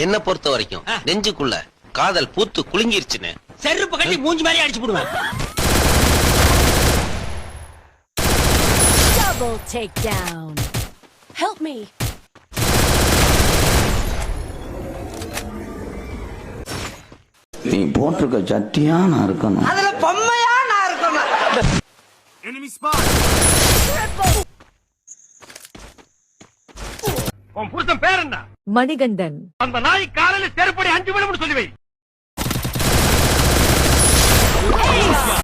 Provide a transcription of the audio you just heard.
என்ன பொறுத்த வரைக்கும் நெஞ்சுக்குள்ள காதல் பூத்து குலுங்கிருச்சுன்னு செருப்பு கட்டி மூஞ்சி மாதிரி அடிச்சு போடுவேன். Double takedown. Help me. நீ போட்டிருக்க சட்டியா நான் இருக்கணும். அதுல பொம்மையா நான் இருக்கணும். உன் புருஷன் பேர் என்ன? மணிகண்டன். அந்த நாய் காலையில செருப்படி 5 மணி சொல்லி வை.